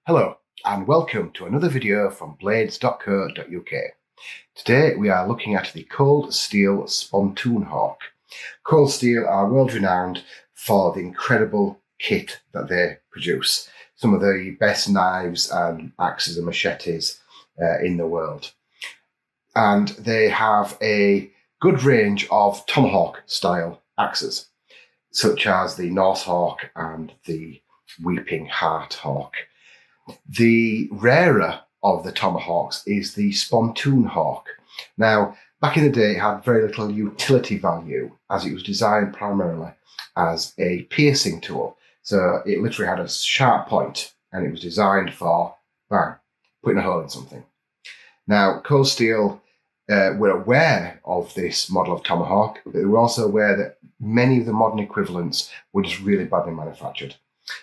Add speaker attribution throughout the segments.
Speaker 1: Hello and welcome to another video from blades.co.uk. Today we are looking at the cold steel Spontoon hawk. Cold Steel are world renowned for the incredible kit that they produce. Some of the best knives and axes and machetes in the world. And they have a good range of tomahawk style axes, such as the North Hawk and the Weeping Heart Hawk. The rarer of the tomahawks is the Spontoon hawk. Now, back in the day, it had very little utility value as it was designed primarily as a piercing tool. So it literally had a sharp point and it was designed for putting a hole in something. Now, Cold Steel were aware of this model of tomahawk, but they were also aware that many of the modern equivalents were just really badly manufactured.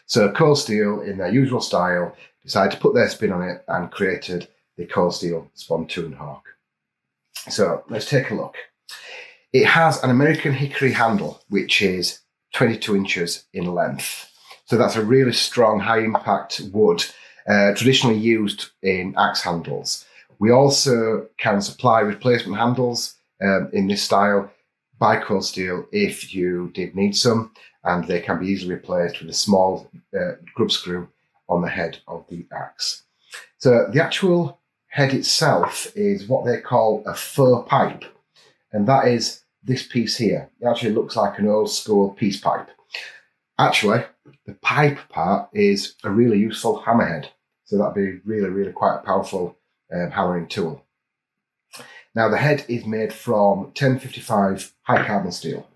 Speaker 1: So Cold Steel, in their usual style, decided to put their spin on it and created the Cold Steel Spontoon hawk. So let's take a look. It has an American hickory handle, which is 22 inches in length. So that's a really strong, high impact wood, traditionally used in axe handles. We also can supply replacement handles in this style by Cold Steel if you did need some, and they can be easily replaced with a small grub screw on the head of the axe. So the actual head itself is what they call a faux pipe, and that is this piece here. It actually looks like an old school peace pipe. Actually, the pipe part is a really useful hammerhead, so that'd be really quite a powerful hammering tool. Now the head is made from 1055 high carbon steel,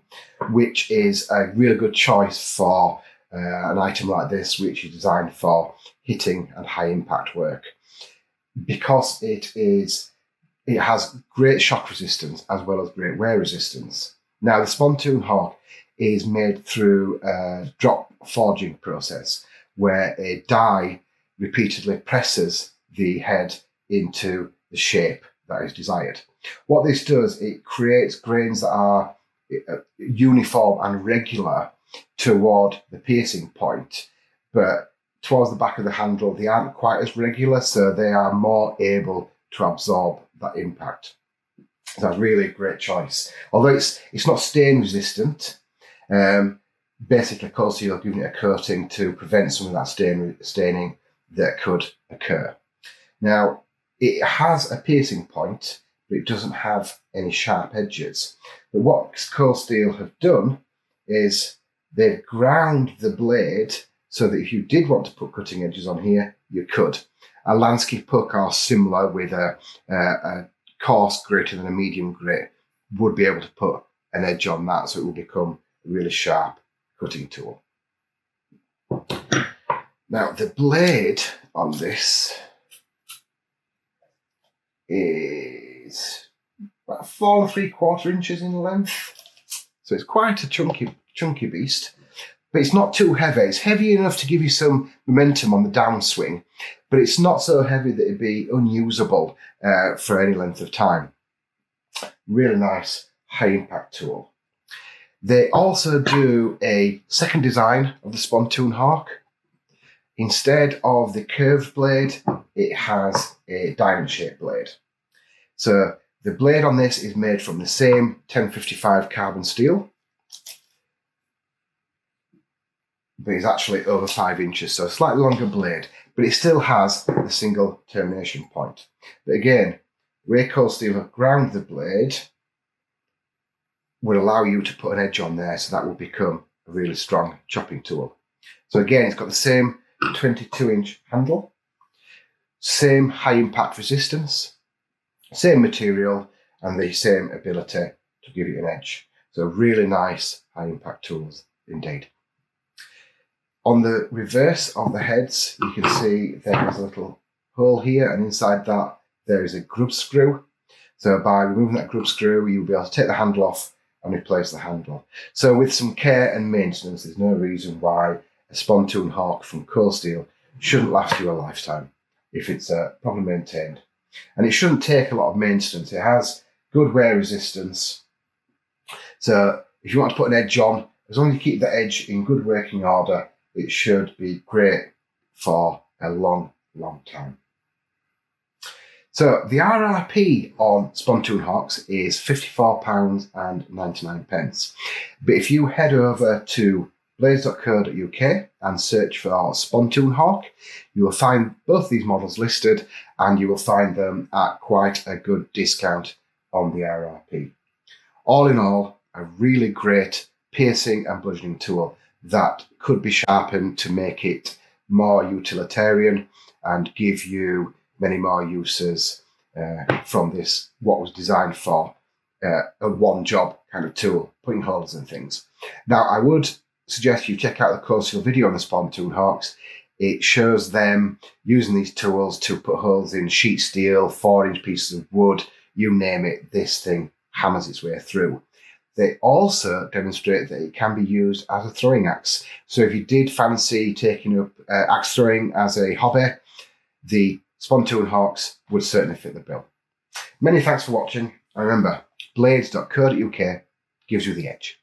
Speaker 1: which is a really good choice for an item like this, which is designed for hitting and high impact work, because it has great shock resistance as well as great wear resistance. Now the Spontoon hawk is made through a drop forging process where a die repeatedly presses the head into the shape that is desired. What this does, it creates grains that are uniform and regular toward the piercing point, but towards the back of the handle they aren't quite as regular, so they are more able to absorb that impact. That's really a great choice. Although it's not stain resistant, basically Cold Steel giving it a coating to prevent some of that staining that could occur. Now it has a piercing point, but it doesn't have any sharp edges. But what Cold Steel have done is they've ground the blade so that if you did want to put cutting edges on here, you could. A Lansky puck or similar with a coarse greater than a medium grit would be able to put an edge on that, so it will become a really sharp cutting tool. Now the blade on this is about 4 3/4 inches in length. So it's quite a chunky beast, but it's not too heavy. It's heavy enough to give you some momentum on the downswing, but it's not so heavy that it'd be unusable for any length of time. Really nice high impact tool. They also do a second design of the Spontoon hawk. Instead of the curved blade, it has a diamond shaped blade. So the blade on this is made from the same 1055 carbon steel, but it's actually over 5 inches, so a slightly longer blade, but it still has the single termination point. But again, where Cold Steel have ground the blade would allow you to put an edge on there, so that will become a really strong chopping tool. So again, it's got the same 22-inch handle, same high impact resistance, same material, and the same ability to give you an edge. So really nice high impact tools indeed. On the reverse of the heads, you can see there is a little hole here, and inside that there is a grub screw. So by removing that grub screw, you'll be able to take the handle off and replace the handle. So with some care and maintenance, there's no reason why a Spontoon hawk from Cold Steel shouldn't last you a lifetime if it's properly maintained. And it shouldn't take a lot of maintenance. It has good wear resistance. So if you want to put an edge on, as long as you keep the edge in good working order, it should be great for a long, long time. So the RRP on Spontoon hawks is £54.99. But if you head over to blades.co.uk and search for Spontoon hawk, you will find both these models listed, and you will find them at quite a good discount on the RRP. All in all, a really great piercing and bludgeoning tool that could be sharpened to make it more utilitarian and give you many more uses from this, what was designed for a one-job kind of tool, putting holes in things. Now, I would suggest you check out the Cold Steel video on the Spontoon hawks. It shows them using these tools to put holes in sheet steel, 4-inch pieces of wood, you name it, this thing hammers its way through. They also demonstrate that it can be used as a throwing axe. So if you did fancy taking up axe throwing as a hobby, the Spontoon hawks would certainly fit the bill. Many thanks for watching, and remember, blades.co.uk gives you the edge.